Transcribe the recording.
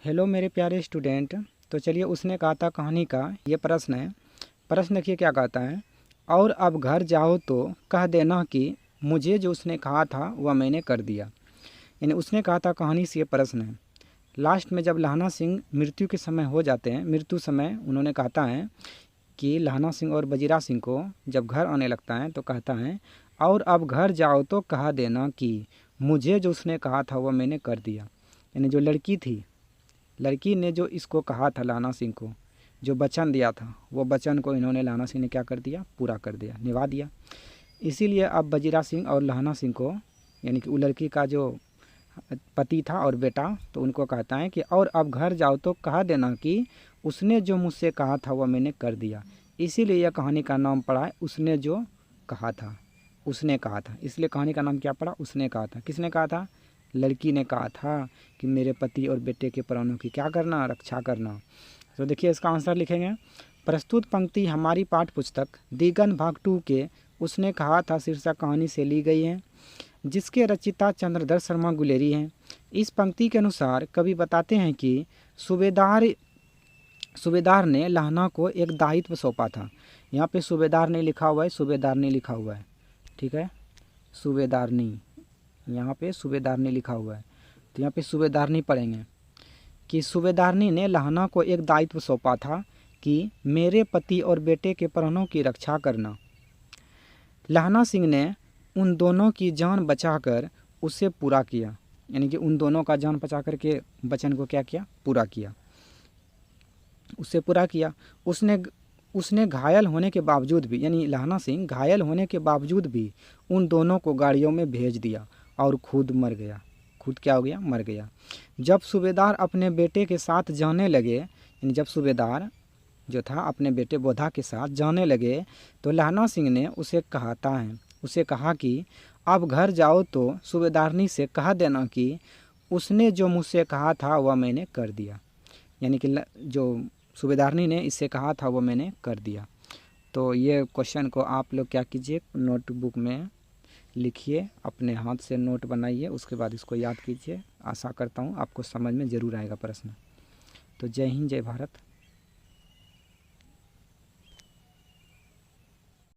Hello मेरे प्यारे student. तो चलिए उसने कहा था कहानी का ये प्रश्न है। प्रश्न देखिए क्या कहता है। और अब घर जाओ तो कह देना कि मुझे जो उसने कहा था वह मैंने कर दिया। यानी उसने कहा था कहानी से ये प्रश्न है। लास्ट में जब लहना सिंह मृत्यु के समय हो जाते हैं, मृत्यु समय उन्होंने कहता है कि लहना सिंह और बजीरा सिंह को जब घर आने लगता है तो कहता है और अब घर जाओ तो कह देना कि मुझे जो उसने कहा था वह मैंने कर दिया। यानी जो लड़की थी, लड़की ने जो इसको कहा था लहना सिंह को, जो वचन दिया था, वो वचन को इन्होंने लहना सिंह ने क्या कर दिया, पूरा कर दिया, निभा दिया। इसीलिए अब बजीरा सिंह और लहना सिंह को, यानी कि वो लड़की का जो पति था और बेटा, तो उनको कहता है कि और अब घर जाओ तो कह देना कि उसने जो मुझसे कहा था वह मैंने कर दिया। इसीलिए यह कहानी का नाम पड़ा है उसने जो कहा था, उसने कहा था। इसलिए कहानी का नाम क्या पड़ा, उसने कहा था। किसने कहा था? लड़की ने कहा था कि मेरे पति और बेटे के प्राणों की क्या करना, रक्षा करना। तो देखिए इसका आंसर लिखेंगे। प्रस्तुत पंक्ति हमारी पाठ्य पुस्तक दिगन भाग 2 के उसने कहा था शीर्षक कहानी से ली गई है, जिसके रचयिता चंद्रधर शर्मा गुलेरी हैं। इस पंक्ति के अनुसार कवि बताते हैं कि सूबेदार ने लहना को एक दायित्व सौंपा था। यहाँ पे सूबेदार नहीं लिखा हुआ है, सूबेदार नहीं लिखा हुआ है, ठीक है, सूबेदार नहीं, यहाँ पे सूबेदारनी लिखा हुआ है, तो यहाँ पे सूबेदारनी पढ़ेंगे कि सूबेदारनी ने लहना को एक दायित्व सौंपा था कि मेरे पति और बेटे के प्राणों की रक्षा करना। लहना सिंह ने उन दोनों की जान बचाकर उसे पूरा किया। यानी कि उन दोनों का जान बचा कर के वचन को क्या किया, पूरा किया, उससे पूरा किया। उसने घायल होने के बावजूद भी, यानी लहना सिंह घायल होने के बावजूद भी उन दोनों को गाड़ियों में भेज दिया और खुद मर गया। खुद क्या हो गया, मर गया। जब सूबेदार अपने बेटे के साथ जाने लगे, यानी जब सूबेदार जो था अपने बेटे बोधा के साथ जाने लगे, तो लहना सिंह ने उसे कहा कि अब घर जाओ तो सूबेदारनी से कह देना कि उसने जो मुझसे कहा था वह मैंने कर दिया। यानी कि जो सूबेदारनी ने इससे कहा था वो मैंने कर दिया। तो ये क्वेश्चन को आप लोग क्या कीजिए, नोटबुक में लिखिए, अपने हाथ से नोट बनाइए, उसके बाद इसको याद कीजिए। आशा करता हूँ आपको समझ में ज़रूर आएगा प्रश्न। तो जय हिंद, जय भारत।